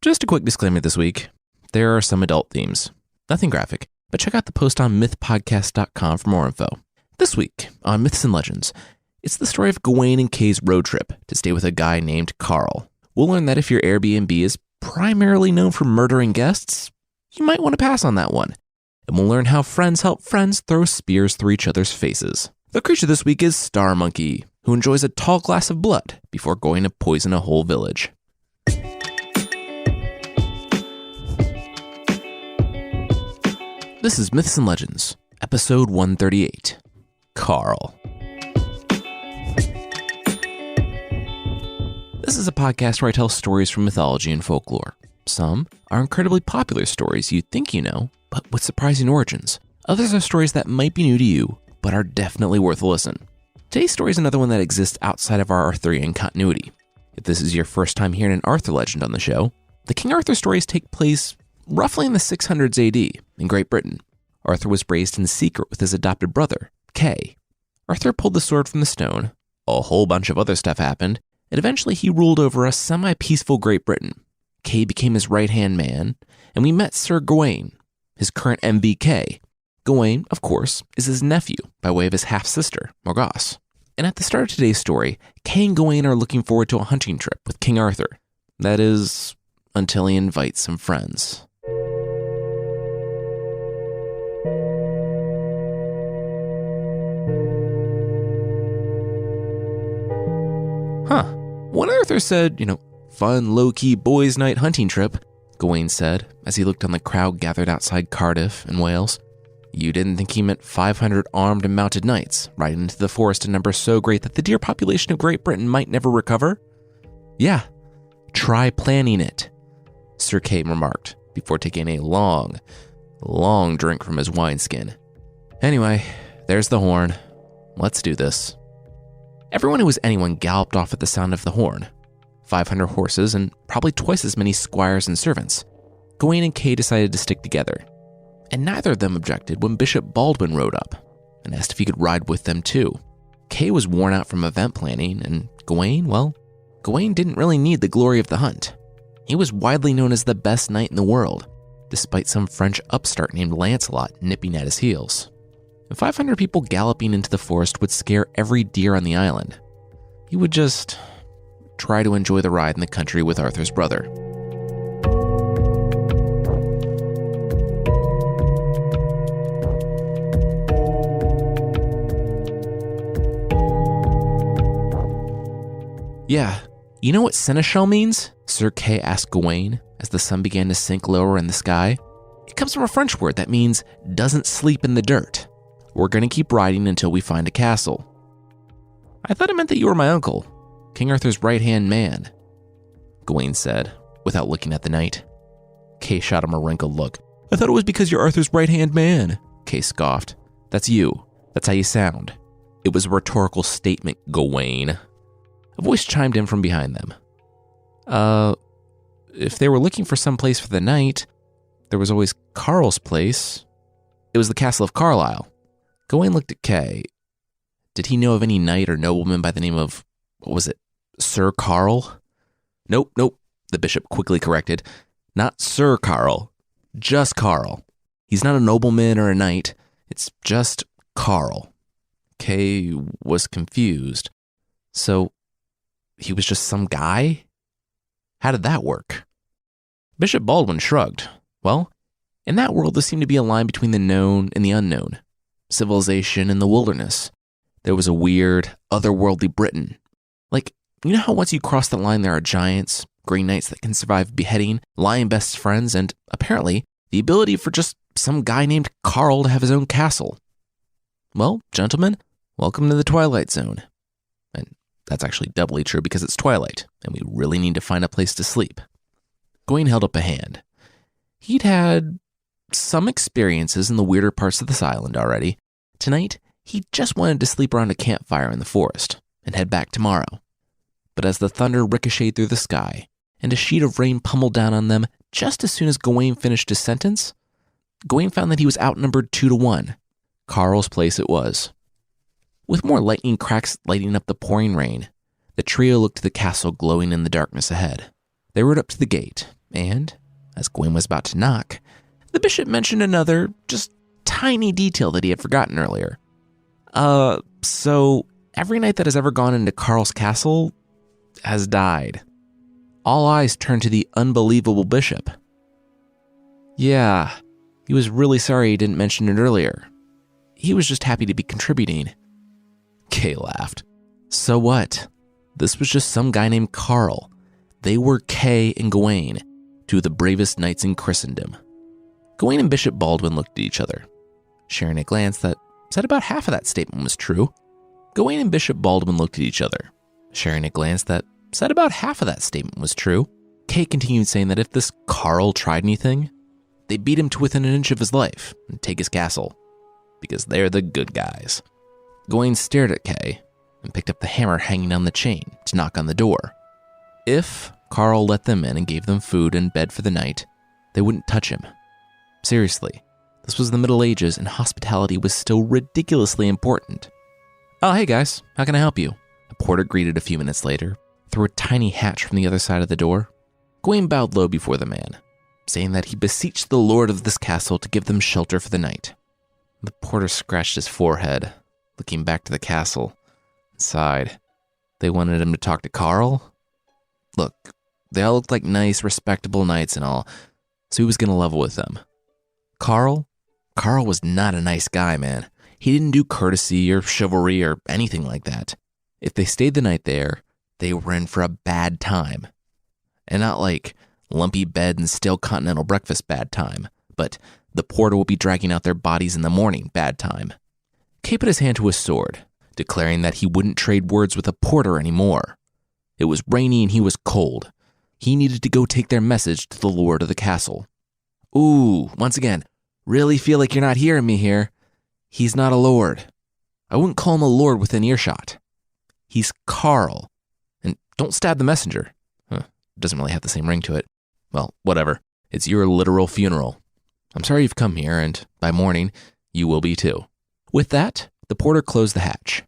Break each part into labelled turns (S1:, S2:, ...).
S1: Just a quick disclaimer this week. There are some adult themes. Nothing graphic, but check out the post on mythpodcast.com for more info. This week on Myths and Legends, it's the story of Gawain and Kay's road trip to stay with a guy named Carl. We'll learn that if your Airbnb is primarily known for murdering guests, you might want to pass on that one. And we'll learn how friends help friends throw spears through each other's faces. The creature this week is Star Monkey, who enjoys a tall glass of blood before going to poison a whole village. This is Myths and Legends, episode 138, Carl. This is a podcast where I tell stories from mythology and folklore. Some are incredibly popular stories you think you know, but with surprising origins. Others are stories that might be new to you, but are definitely worth a listen. Today's story is another one that exists outside of our Arthurian continuity. If this is your first time hearing an Arthur legend on the show, the King Arthur stories take place roughly in the 600s AD in Great Britain. Arthur was raised in secret with his adopted brother, Kay. Arthur pulled the sword from the stone, a whole bunch of other stuff happened, and eventually he ruled over a semi-peaceful Great Britain. Kay became his right-hand man, and we met Sir Gawain, his current MVK. Gawain, of course, is his nephew by way of his half-sister, Morgause. And at the start of today's story, Kay and Gawain are looking forward to a hunting trip with King Arthur. That is, until he invites some friends. When Arthur said, fun, low-key boys' night hunting trip, Gawain said, as he looked on the crowd gathered outside Cardiff in Wales, you didn't think he meant 500 armed and mounted knights riding into the forest in numbers so great that the deer population of Great Britain might never recover? Yeah, try planning it, Sir Kay remarked, before taking a long drink from his wineskin. Anyway, there's the horn. Let's do this. Everyone who was anyone galloped off at the sound of the horn. 500 horses and probably twice as many squires and servants. Gawain and Kay decided to stick together. And neither of them objected when Bishop Baldwin rode up and asked if he could ride with them too. Kay was worn out from event planning, and Gawain didn't really need the glory of the hunt. He was widely known as the best knight in the world, despite some French upstart named Lancelot nipping at his heels. 500 people galloping into the forest would scare every deer on the island. He would just try to enjoy the ride in the country with Arthur's brother. Yeah, you know what seneschal means? Sir Kay asked Gawain as the sun began to sink lower in the sky. It comes from a French word that means doesn't sleep in the dirt. We're going to keep riding until we find a castle. I thought it meant that you were my uncle, King Arthur's right-hand man, Gawain said, without looking at the knight. Kay shot him a wrinkled look. I thought it was because you're Arthur's right-hand man, Kay scoffed. That's you. That's how you sound. It was a rhetorical statement, Gawain. A voice chimed in from behind them. If they were looking for some place for the night, there was always Carl's place. It was the castle of Carlisle. Gawain looked at Kay. Did he know of any knight or nobleman by the name of, Sir Carl? Nope, the bishop quickly corrected. Not Sir Carl, just Carl. He's not a nobleman or a knight, it's just Carl. Kay was confused. So, he was just some guy? How did that work? Bishop Baldwin shrugged. Well, in that world there seemed to be a line between the known and the unknown. Civilization and the wilderness. There was a weird, otherworldly Britain. Like, you know how once you cross the line there are giants, green knights that can survive beheading, lion best friends, and apparently the ability for just some guy named Carl to have his own castle. Well, gentlemen, welcome to the Twilight Zone. And that's actually doubly true because it's twilight, and we really need to find a place to sleep. Gawain held up a hand. He'd had some experiences in the weirder parts of this island already. Tonight, he just wanted to sleep around a campfire in the forest and head back tomorrow. But as the thunder ricocheted through the sky and a sheet of rain pummeled down on them just as soon as Gawain finished his sentence, Gawain found that he was outnumbered 2-1. Carl's place it was. With more lightning cracks lighting up the pouring rain, the trio looked to the castle glowing in the darkness ahead. They rode up to the gate, and as Gawain was about to knock, the bishop mentioned another, just tiny detail that he had forgotten earlier. So every knight that has ever gone into Carl's castle has died. All eyes turned to the unbelievable bishop. Yeah, he was really sorry he didn't mention it earlier. He was just happy to be contributing. Kay laughed. So what? This was just some guy named Carl. They were Kay and Gawain, two of the bravest knights in Christendom. Gawain and Bishop Baldwin looked at each other, sharing a glance that said about half of that statement was true. Gawain and Bishop Baldwin looked at each other, sharing a glance that said about half of that statement was true. Kay continued saying that if this Carl tried anything, they'd beat him to within an inch of his life and take his castle, because they're the good guys. Gawain stared at Kay and picked up the hammer hanging on the chain to knock on the door. If Carl let them in and gave them food and bed for the night, they wouldn't touch him. Seriously, this was the Middle Ages and hospitality was still ridiculously important. Oh, hey guys, how can I help you? A porter greeted a few minutes later, through a tiny hatch from the other side of the door. Gawain bowed low before the man, saying that he beseeched the lord of this castle to give them shelter for the night. The porter scratched his forehead, looking back to the castle, and sighed. They wanted him to talk to Carl? Look, they all looked like nice, respectable knights and all, so he was going to level with them. Carl was not a nice guy, man. He didn't do courtesy or chivalry or anything like that. If they stayed the night there, they were in for a bad time. And not like lumpy bed and stale continental breakfast bad time, but the porter will be dragging out their bodies in the morning bad time. Kay put his hand to his sword, declaring that he wouldn't trade words with a porter anymore. It was rainy and he was cold. He needed to go take their message to the lord of the castle. Ooh, once again, really feel like you're not hearing me here. He's not a lord. I wouldn't call him a lord within earshot. He's Carl. And don't stab the messenger. Doesn't really have the same ring to it. Well, whatever. It's your literal funeral. I'm sorry you've come here, and by morning, you will be too. With that, the porter closed the hatch.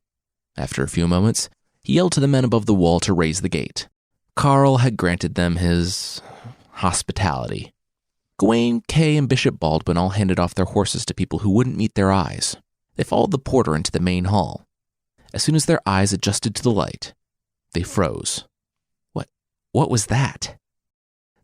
S1: After a few moments, he yelled to the men above the wall to raise the gate. Carl had granted them his hospitality. Gawain, Kay, and Bishop Baldwin all handed off their horses to people who wouldn't meet their eyes. They followed the porter into the main hall. As soon as their eyes adjusted to the light, they froze. What was that?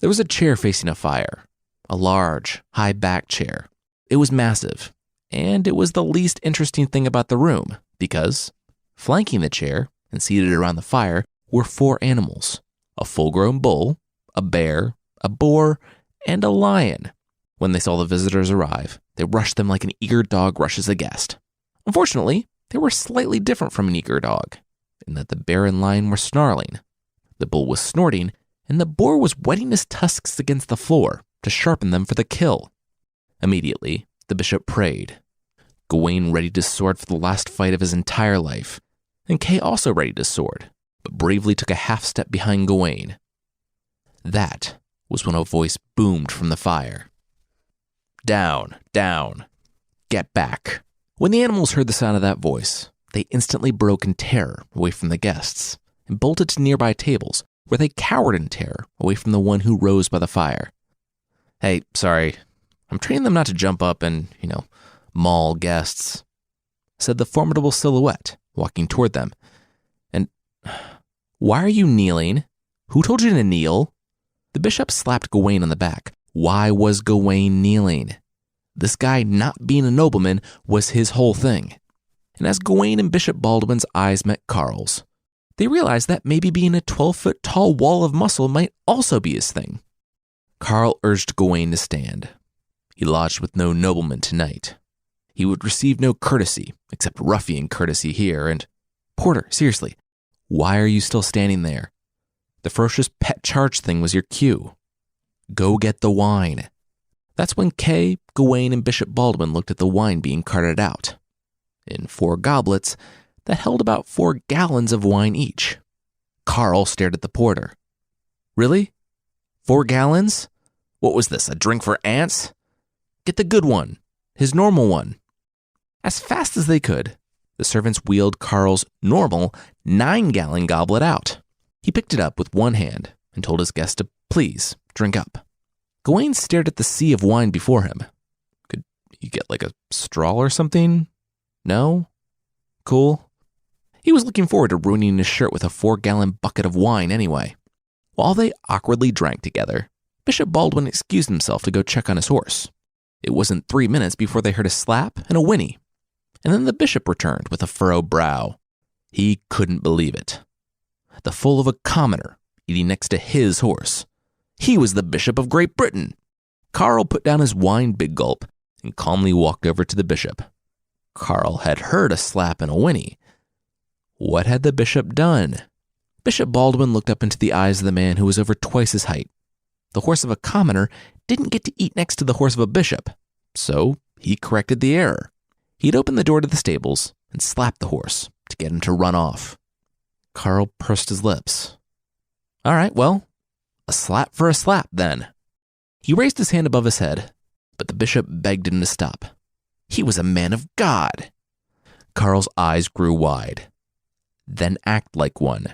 S1: There was a chair facing a fire, a large, high-backed chair. It was massive, and it was the least interesting thing about the room, because flanking the chair and seated around the fire were 4 animals: a full-grown bull, a bear, a boar, and a lion. When they saw the visitors arrive, they rushed them like an eager dog rushes a guest. Unfortunately, they were slightly different from an eager dog, in that the bear and lion were snarling, the bull was snorting, and the boar was whetting his tusks against the floor to sharpen them for the kill. Immediately, the bishop prayed. Gawain readied his sword for the last fight of his entire life, and Kay also readied his sword, but bravely took a half step behind Gawain. That was when a voice boomed from the fire. Down, down, get back. When the animals heard the sound of that voice, they instantly broke in terror away from the guests and bolted to nearby tables, where they cowered in terror away from the one who rose by the fire. Hey, sorry, I'm training them not to jump up and, maul guests, said the formidable silhouette, walking toward them. And why are you kneeling? Who told you to kneel? The bishop slapped Gawain on the back. Why was Gawain kneeling? This guy not being a nobleman was his whole thing. And as Gawain and Bishop Baldwin's eyes met Carl's, they realized that maybe being a 12-foot tall wall of muscle might also be his thing. Carl urged Gawain to stand. He lodged with no nobleman tonight. He would receive no courtesy, except ruffian courtesy here, and... Porter, seriously, why are you still standing there? The ferocious pet charge thing was your cue. Go get the wine. That's when Kay, Gawain, and Bishop Baldwin looked at the wine being carted out. In 4 goblets that held about 4 gallons of wine each. Carl stared at the porter. Really? 4 gallons? What was this, a drink for ants? Get the good one, his normal one. As fast as they could, the servants wheeled Carl's normal 9-gallon goblet out. He picked it up with one hand and told his guest to Please, drink up." Gawain stared at the sea of wine before him. Could you get like a straw or something? No? Cool. He was looking forward to ruining his shirt with a 4-gallon bucket of wine anyway. While they awkwardly drank together, Bishop Baldwin excused himself to go check on his horse. It wasn't 3 minutes before they heard a slap and a whinny, and then the bishop returned with a furrowed brow. He couldn't believe it. The foal of a commoner eating next to his horse. He was the Bishop of Great Britain. Carl put down his wine big gulp and calmly walked over to the bishop. Carl had heard a slap and a whinny. What had the bishop done? Bishop Baldwin looked up into the eyes of the man who was over twice his height. The horse of a commoner didn't get to eat next to the horse of a bishop, so he corrected the error. He'd opened the door to the stables and slapped the horse to get him to run off. Carl pursed his lips. All right, well, a slap for a slap then. He raised his hand above his head, but the bishop begged him to stop. He was a man of God. Carl's eyes grew wide. Then act like one.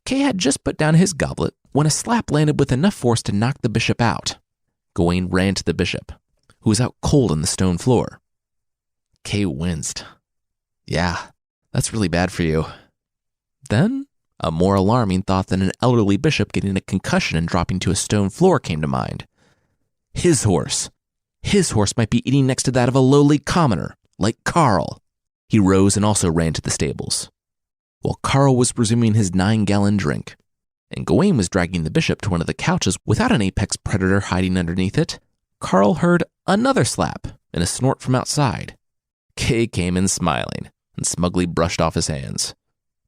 S1: Kay had just put down his goblet when a slap landed with enough force to knock the bishop out. Gawain ran to the bishop, who was out cold on the stone floor. Kay winced. Yeah, that's really bad for you. Then, a more alarming thought than an elderly bishop getting a concussion and dropping to a stone floor came to mind. His horse. His horse might be eating next to that of a lowly commoner, like Carl. He rose and also ran to the stables. While Carl was resuming his 9-gallon drink, and Gawain was dragging the bishop to one of the couches without an apex predator hiding underneath it, Carl heard another slap and a snort from outside. Kay came in smiling and smugly brushed off his hands.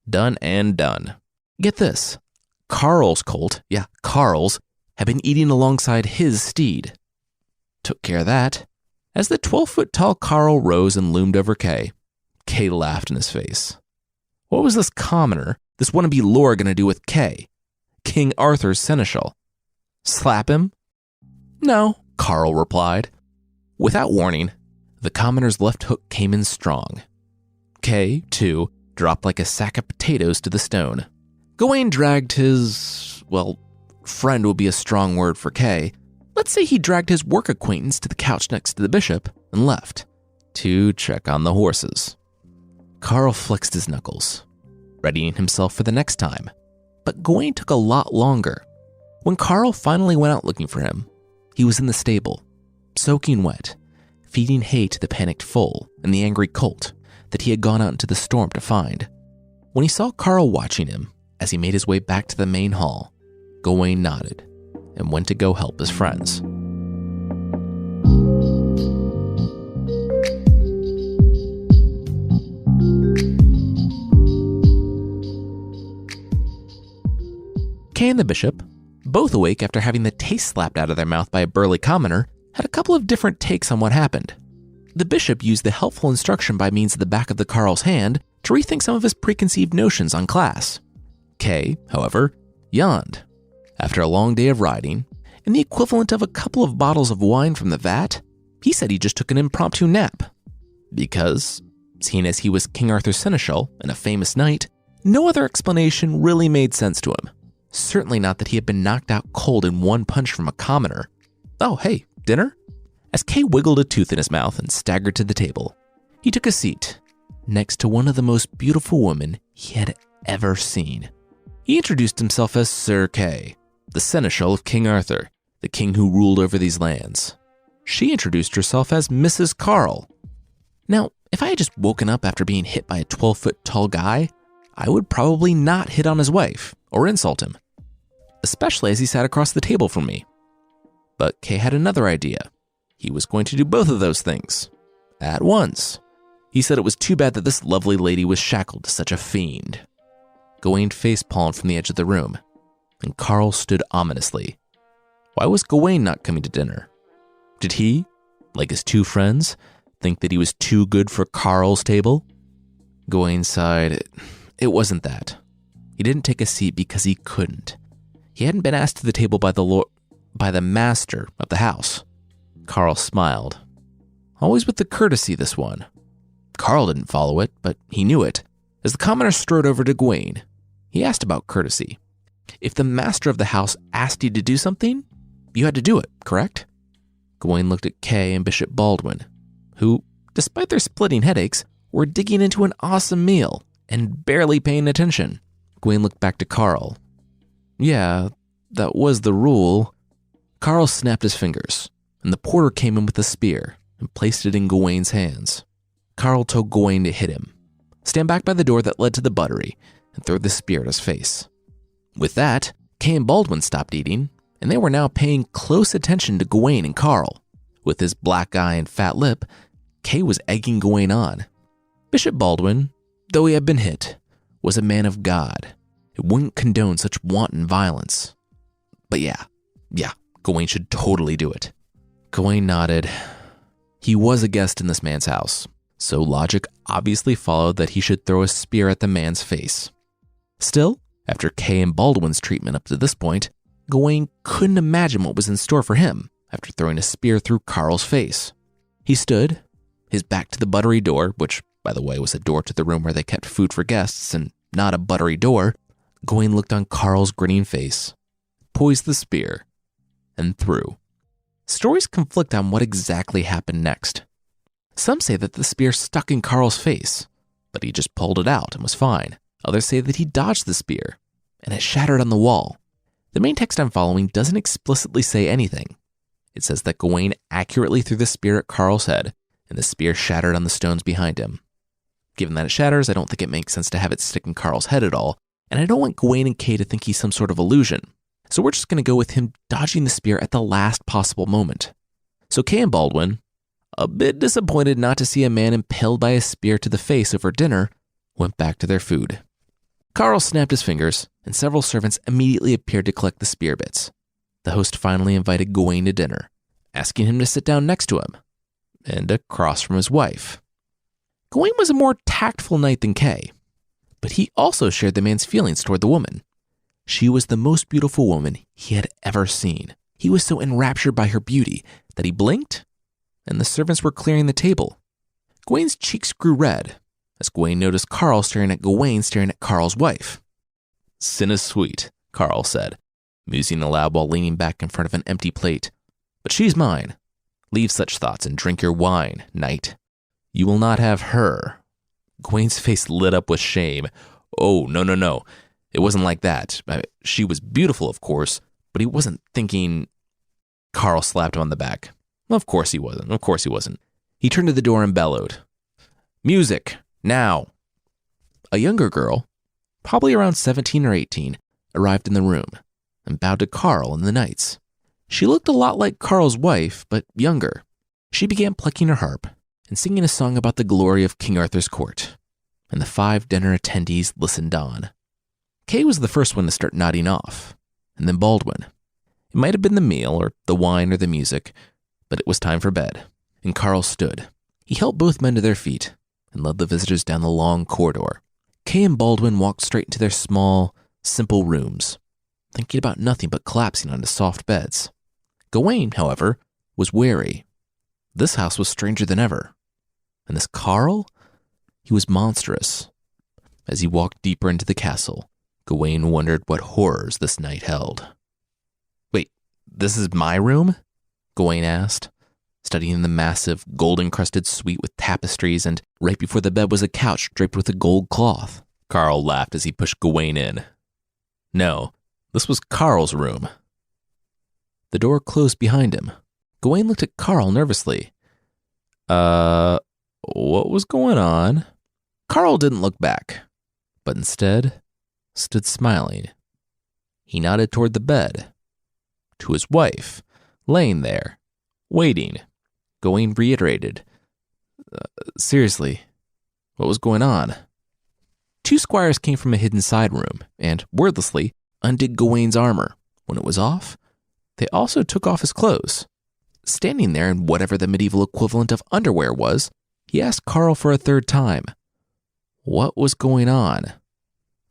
S1: Done and done. Get this. Carl's colt, Carl's, had been eating alongside his steed. Took care of that. As the 12-foot-tall Carl rose and loomed over Kay, Kay laughed in his face. What was this commoner, this wannabe lord, going to do with Kay, King Arthur's seneschal? Slap him? No, Carl replied. Without warning, the commoner's left hook came in strong. Kay, too, dropped like a sack of potatoes to the stone. Gawain dragged his, friend would be a strong word for Kay. Let's say he dragged his work acquaintance to the couch next to the bishop and left to check on the horses. Carl flexed his knuckles, readying himself for the next time. But Gawain took a lot longer. When Carl finally went out looking for him, he was in the stable, soaking wet, feeding hay to the panicked foal and the angry colt that he had gone out into the storm to find. When he saw Carl watching him as he made his way back to the main hall, Gawain nodded and went to go help his friends. Kay and the bishop, both awake after having the taste slapped out of their mouth by a burly commoner, had a couple of different takes on what happened. The bishop used the helpful instruction by means of the back of the Carl's hand to rethink some of his preconceived notions on class. Kay, however, yawned. After a long day of riding, and the equivalent of a couple of bottles of wine from the vat, he said he just took an impromptu nap. Because, seeing as he was King Arthur's seneschal and a famous knight, no other explanation really made sense to him. Certainly not that he had been knocked out cold in one punch from a commoner. Oh, hey, dinner? As Kay wiggled a tooth in his mouth and staggered to the table, he took a seat next to one of the most beautiful women he had ever seen. He introduced himself as Sir Kay, the seneschal of King Arthur, the king who ruled over these lands. She introduced herself as Mrs. Carl. Now, if I had just woken up after being hit by a 12-foot tall guy, I would probably not hit on his wife or insult him, especially as he sat across the table from me. But Kay had another idea. He was going to do both of those things at once. He said it was too bad that this lovely lady was shackled to such a fiend. Gawain face-palmed from the edge of the room, and Carl stood ominously. Why was Gawain not coming to dinner? Did he, like his two friends, think that he was too good for Carl's table? Gawain sighed. It wasn't that. He didn't take a seat because he couldn't. He hadn't been asked to the table by the master of the house. Carl smiled. Always with the courtesy, this one. Carl didn't follow it, but he knew it. As the commoner strode over to Gawain, he asked about courtesy. If the master of the house asked you to do something, you had to do it, correct? Gawain looked at Kay and Bishop Baldwin, who, despite their splitting headaches, were digging into an awesome meal and barely paying attention. Gawain looked back to Carl. Yeah, that was the rule. Carl snapped his fingers, and the porter came in with a spear and placed it in Gawain's hands. Carl told Gawain to hit him, stand back by the door that led to the buttery, and throw the spear at his face. With that, Kay and Baldwin stopped eating, and they were now paying close attention to Gawain and Carl. With his black eye and fat lip, Kay was egging Gawain on. Bishop Baldwin, though he had been hit, was a man of God. It wouldn't condone such wanton violence. But yeah, Gawain should totally do it. Gawain nodded. He was a guest in this man's house, so logic obviously followed that he should throw a spear at the man's face. Still, after Kay and Baldwin's treatment up to this point, Gawain couldn't imagine what was in store for him after throwing a spear through Carl's face. He stood, his back to the buttery door, which, by the way, was a door to the room where they kept food for guests and not a buttery door. Gawain looked on Carl's grinning face, poised the spear, and threw. Stories conflict on what exactly happened next. Some say that the spear stuck in Carl's face, but he just pulled it out and was fine. Others say that he dodged the spear, and it shattered on the wall. The main text I'm following doesn't explicitly say anything. It says that Gawain accurately threw the spear at Carl's head, and the spear shattered on the stones behind him. Given that it shatters, I don't think it makes sense to have it stick in Carl's head at all, and I don't want Gawain and Kay to think he's some sort of illusion. So we're just going to go with him dodging the spear at the last possible moment. So Kay and Baldwin, a bit disappointed not to see a man impaled by a spear to the face over dinner, went back to their food. Carl snapped his fingers, and several servants immediately appeared to collect the spear bits. The host finally invited Gawain to dinner, asking him to sit down next to him, and across from his wife. Gawain was a more tactful knight than Kay, but he also shared the man's feelings toward the woman. She was the most beautiful woman he had ever seen. He was so enraptured by her beauty that he blinked, and the servants were clearing the table. Gawain's cheeks grew red as Gawain noticed Carl staring at Gawain staring at Carl's wife. "Sin is sweet," Carl said, musing aloud while leaning back in front of an empty plate. "But she's mine. Leave such thoughts and drink your wine, knight. You will not have her." Gawain's face lit up with shame. "Oh, no. It wasn't like that. She was beautiful, of course, but he wasn't thinking..." Carl slapped him on the back. Of course he wasn't. He turned to the door and bellowed, "Music, now." A younger girl, probably around 17 or 18, arrived in the room and bowed to Carl and the knights. She looked a lot like Carl's wife, but younger. She began plucking her harp and singing a song about the glory of King Arthur's court, and the 5 dinner attendees listened on. Kay was the first one to start nodding off, and then Baldwin. It might have been the meal or the wine or the music, but it was time for bed, and Carl stood. He helped both men to their feet and led the visitors down the long corridor. Kay and Baldwin walked straight into their small, simple rooms, thinking about nothing but collapsing onto soft beds. Gawain, however, was wary. This house was stranger than ever. And this Carl? He was monstrous. As he walked deeper into the castle, Gawain wondered what horrors this night held. "Wait, this is my room?" Gawain asked, studying the massive, gold-encrusted suite with tapestries, and right before the bed was a couch draped with a gold cloth. Carl laughed as he pushed Gawain in. No, this was Carl's room. The door closed behind him. Gawain looked at Carl nervously. What was going on? Carl didn't look back, but instead stood smiling. He nodded toward the bed, to his wife, laying there, waiting. Gawain reiterated, seriously, what was going on? 2 squires came from a hidden side room and, wordlessly, undid Gawain's armor. When it was off, they also took off his clothes. Standing there in whatever the medieval equivalent of underwear was, he asked Carl for a 3rd time, what was going on?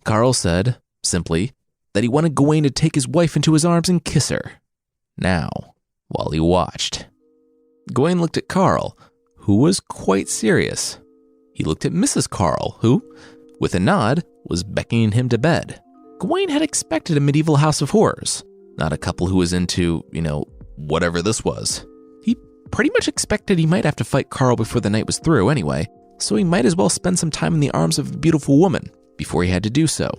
S1: Carl said, simply, that he wanted Gawain to take his wife into his arms and kiss her. Now, while he watched, Gawain looked at Carl, who was quite serious. He looked at Mrs. Carl, who, with a nod, was beckoning him to bed. Gawain had expected a medieval house of horrors, not a couple who was into, whatever this was. He pretty much expected he might have to fight Carl before the night was through anyway, so he might as well spend some time in the arms of a beautiful woman before he had to do so.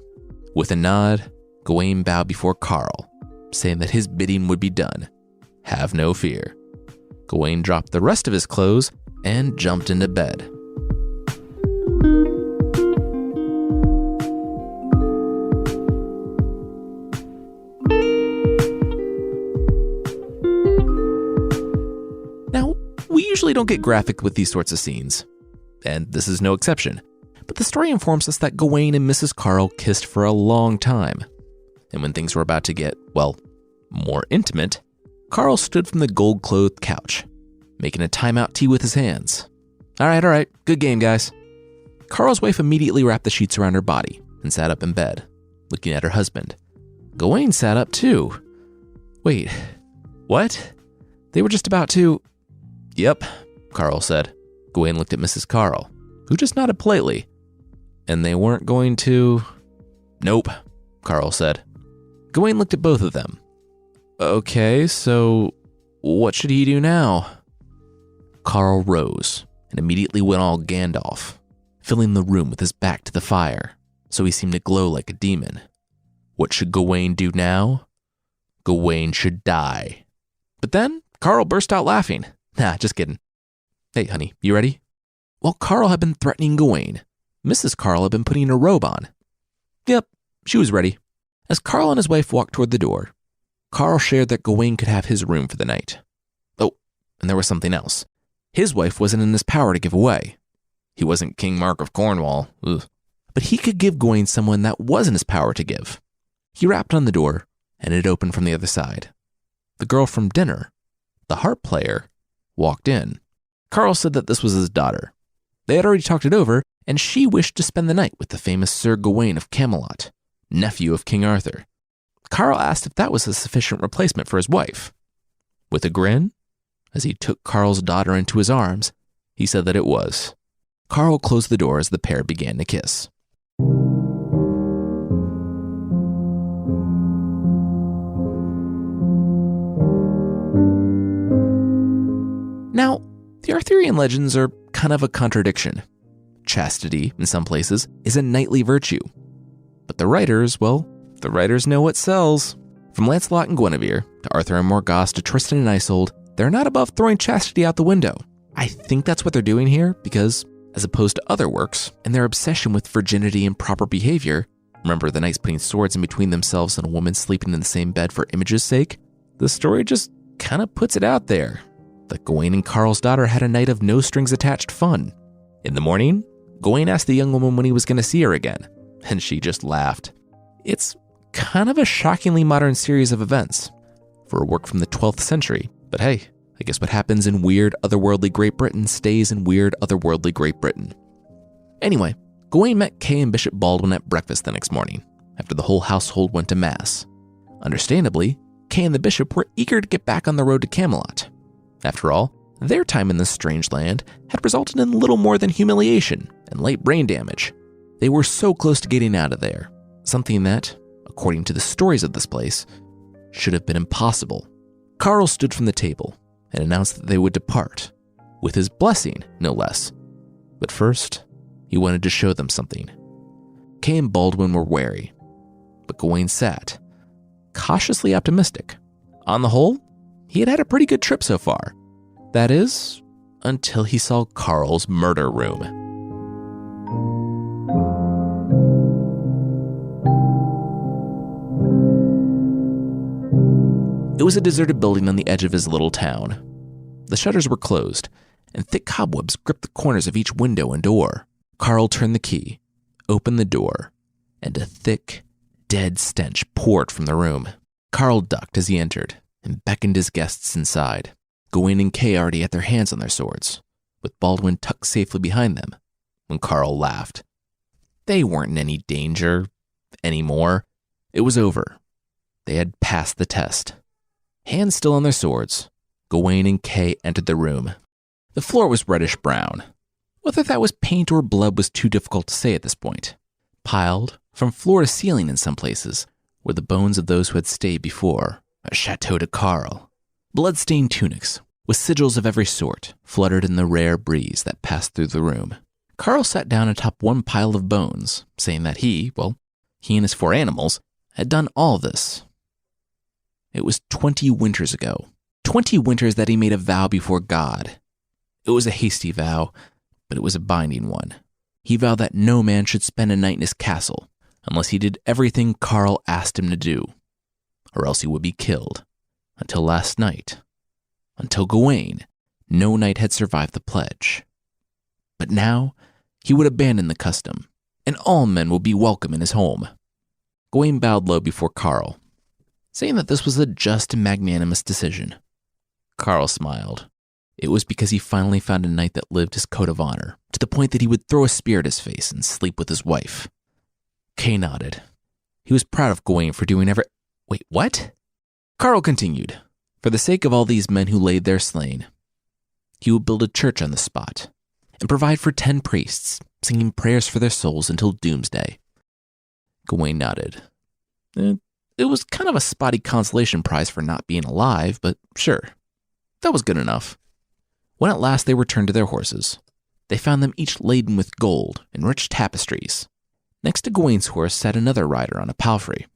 S1: With a nod, Gawain bowed before Carl, saying that his bidding would be done. Have no fear. Gawain dropped the rest of his clothes and jumped into bed. Now, we usually don't get graphic with these sorts of scenes, and this is no exception. But the story informs us that Gawain and Mrs. Carl kissed for a long time. And when things were about to get, more intimate, Carl stood from the gold-clothed couch, making a timeout tea with his hands. All right, good game, guys. Carl's wife immediately wrapped the sheets around her body and sat up in bed, looking at her husband. Gawain sat up too. Wait, what? They were just about to... Yep, Carl said. Gawain looked at Mrs. Carl, who just nodded politely. And they weren't going to... Nope, Carl said. Gawain looked at both of them. Okay, so what should he do now? Carl rose and immediately went all Gandalf, filling the room with his back to the fire, so he seemed to glow like a demon. What should Gawain do now? Gawain should die. But then Carl burst out laughing. Nah, just kidding. Hey, honey, you ready? While Carl had been threatening Gawain, Mrs. Carl had been putting a robe on. Yep, she was ready. As Carl and his wife walked toward the door, Carl shared that Gawain could have his room for the night. Oh, and there was something else. His wife wasn't in his power to give away. He wasn't King Mark of Cornwall, but he could give Gawain someone that was in his power to give. He rapped on the door, and it opened from the other side. The girl from dinner, the harp player, walked in. Carl said that this was his daughter. They had already talked it over, and she wished to spend the night with the famous Sir Gawain of Camelot, nephew of King Arthur. Carl asked if that was a sufficient replacement for his wife. With a grin, as he took Carl's daughter into his arms, he said that it was. Carl closed the door as the pair began to kiss. Now, the Arthurian legends are kind of a contradiction. Chastity, in some places, is a knightly virtue. But the writers know what sells. From Lancelot and Guinevere, to Arthur and Morgause, to Tristan and Isolde, they're not above throwing chastity out the window. I think that's what they're doing here, because, as opposed to other works, and their obsession with virginity and proper behavior, remember the knights putting swords in between themselves and a woman sleeping in the same bed for image's sake? The story just kind of puts it out there that Gawain and Carl's daughter had a night of no strings attached fun. In the morning, Gawain asked the young woman when he was going to see her again, and she just laughed. It's kind of a shockingly modern series of events for a work from the 12th century, but hey, I guess what happens in weird, otherworldly Great Britain stays in weird, otherworldly Great Britain. Anyway, Gawain met Kay and Bishop Baldwin at breakfast the next morning, after the whole household went to mass. Understandably, Kay and the bishop were eager to get back on the road to Camelot. After all, their time in this strange land had resulted in little more than humiliation and light brain damage. They were so close to getting out of there, something that, according to the stories of this place, should have been impossible. Carl stood from the table and announced that they would depart, with his blessing, no less. But first, he wanted to show them something. Kay and Baldwin were wary, but Gawain sat, cautiously optimistic. On the whole, he had had a pretty good trip so far. That is, until he saw Carl's murder room. It was a deserted building on the edge of his little town. The shutters were closed, and thick cobwebs gripped the corners of each window and door. Carl turned the key, opened the door, and a thick, dead stench poured from the room. Carl ducked as he entered and beckoned his guests inside. Gawain and Kay already had their hands on their swords, with Baldwin tucked safely behind them, when Carl laughed. They weren't in any danger anymore. It was over. They had passed the test. Hands still on their swords, Gawain and Kay entered the room. The floor was reddish-brown. Whether that was paint or blood was too difficult to say at this point. Piled, From floor to ceiling in some places were the bones of those who had stayed before at Chateau de Carl. Blood-stained tunics with sigils of every sort fluttered in the rare breeze that passed through the room. Carl sat down atop one pile of bones, saying that he and his 4 animals, had done all this. It was 20 winters ago. 20 winters that he made a vow before God. It was a hasty vow, but it was a binding one. He vowed that no man should spend a night in his castle unless he did everything Carl asked him to do, or else he would be killed. Until last night. Until Gawain, no knight had survived the pledge. But now, he would abandon the custom, and all men would be welcome in his home. Gawain bowed low before Carl, saying that this was a just and magnanimous decision. Carl smiled. It was because he finally found a knight that lived his code of honor, to the point that he would throw a spear at his face and sleep with his wife. Kay nodded. He was proud of Gawain for doing Wait, what? Carl continued. For the sake of all these men who laid their slain, he would build a church on the spot and provide for 10 priests, singing prayers for their souls until doomsday. Gawain nodded. It was kind of a spotty consolation prize for not being alive, but sure, that was good enough. When at last they returned to their horses, they found them each laden with gold and rich tapestries. Next to Gawain's horse sat another rider on a palfrey.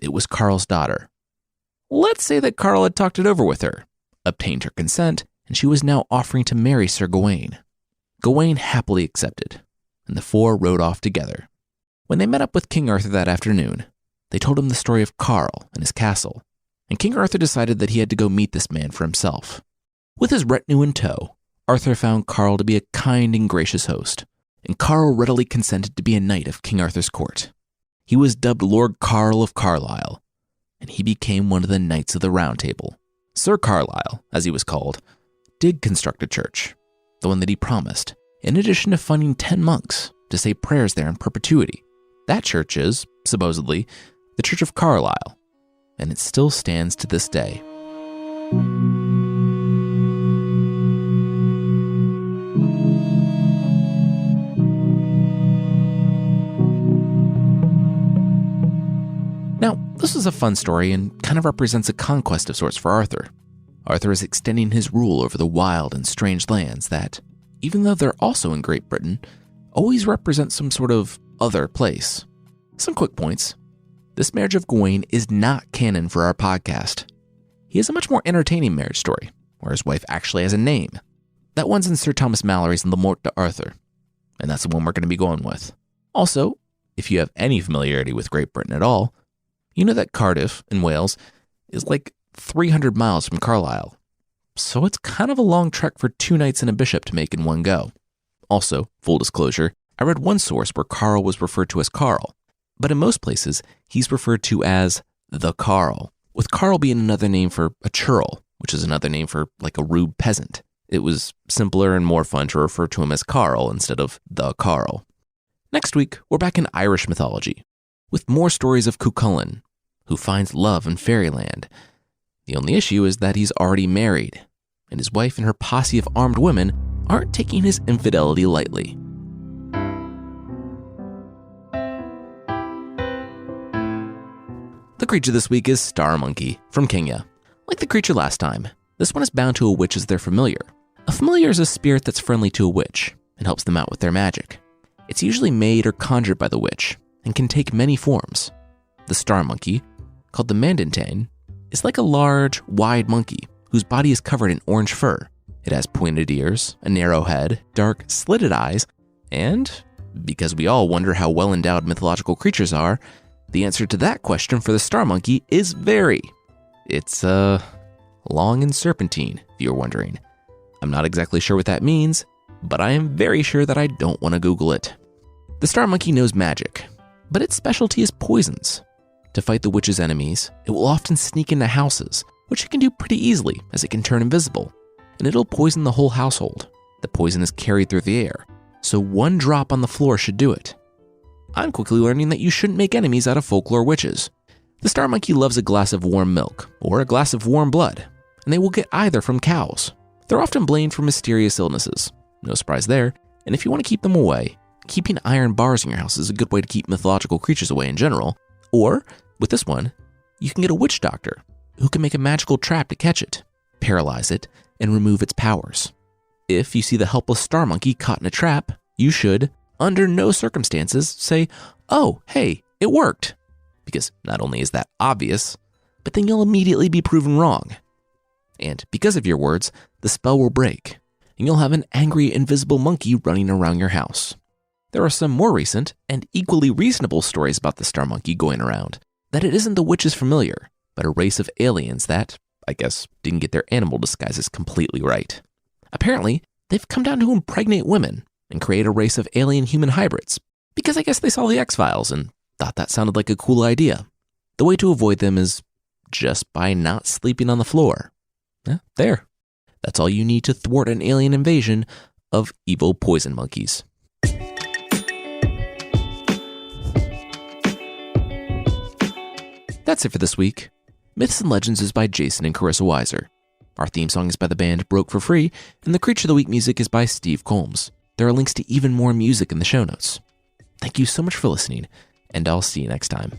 S1: It was Carl's daughter. Let's say that Carl had talked it over with her, obtained her consent, and she was now offering to marry Sir Gawain. Gawain happily accepted, and the 4 rode off together. When they met up with King Arthur that afternoon, they told him the story of Carl and his castle, and King Arthur decided that he had to go meet this man for himself. With his retinue in tow, Arthur found Carl to be a kind and gracious host, and Carl readily consented to be a knight of King Arthur's court. He was dubbed Lord Carl of Carlisle, and he became one of the Knights of the Round Table. Sir Carlisle, as he was called, did construct a church, the one that he promised, in addition to funding 10 monks to say prayers there in perpetuity. That church is, supposedly, the Church of Carlisle, and it still stands to this day. Now, this is a fun story and kind of represents a conquest of sorts for Arthur. Arthur is extending his rule over the wild and strange lands that, even though they're also in Great Britain, always represent some sort of other place. Some quick points. This marriage of Gawain is not canon for our podcast. He has a much more entertaining marriage story, where his wife actually has a name. That one's in Sir Thomas Malory's Le Morte d'Arthur, and that's the one we're going to be going with. Also, if you have any familiarity with Great Britain at all, you know that Cardiff in Wales is like 300 miles from Carlisle, so it's kind of a long trek for 2 knights and a bishop to make in one go. Also, full disclosure, I read one source where Carl was referred to as Carl, but in most places, he's referred to as the Carl, with Carl being another name for a churl, which is another name for like a rude peasant. It was simpler and more fun to refer to him as Carl instead of the Carl. Next week, we're back in Irish mythology, with more stories of Cuchulainn, who finds love in fairyland. The only issue is that he's already married, and his wife and her posse of armed women aren't taking his infidelity lightly. The creature this week is Star Monkey from Kenya. Like the creature last time, this one is bound to a witch as their familiar. A familiar is a spirit that's friendly to a witch and helps them out with their magic. It's usually made or conjured by the witch and can take many forms. The star monkey, called the Mandantain, is like a large, wide monkey whose body is covered in orange fur. It has pointed ears, a narrow head, dark, slitted eyes, and, because we all wonder how well-endowed mythological creatures are, the answer to that question for the star monkey is very. It's, long and serpentine, if you're wondering. I'm not exactly sure what that means, but I am very sure that I don't want to Google it. The star monkey knows magic, but its specialty is poisons. To fight the witch's enemies, it will often sneak into houses, which it can do pretty easily as it can turn invisible, and it'll poison the whole household. The poison is carried through the air, so one drop on the floor should do it. I'm quickly learning that you shouldn't make enemies out of folklore witches. The star monkey loves a glass of warm milk or a glass of warm blood, and they will get either from cows. They're often blamed for mysterious illnesses. No surprise there, and if you want to keep them away, keeping iron bars in your house is a good way to keep mythological creatures away in general. Or, with this one, you can get a witch doctor who can make a magical trap to catch it, paralyze it, and remove its powers. If you see the helpless star monkey caught in a trap, you should, under no circumstances, say, "Oh, hey, it worked." Because not only is that obvious, but then you'll immediately be proven wrong. And because of your words, the spell will break, and you'll have an angry, invisible monkey running around your house. There are some more recent and equally reasonable stories about the star monkey going around, that it isn't the witch's familiar, but a race of aliens that, I guess, didn't get their animal disguises completely right. Apparently, they've come down to impregnate women and create a race of alien-human hybrids, because I guess they saw the X-Files and thought that sounded like a cool idea. The way to avoid them is just by not sleeping on the floor. There. That's all you need to thwart an alien invasion of evil poison monkeys. That's it for this week. Myths and Legends is by Jason and Carissa Weiser. Our theme song is by the band Broke for Free, and the Creature of the Week music is by Steve Combs. There are links to even more music in the show notes. Thank you so much for listening, and I'll see you next time.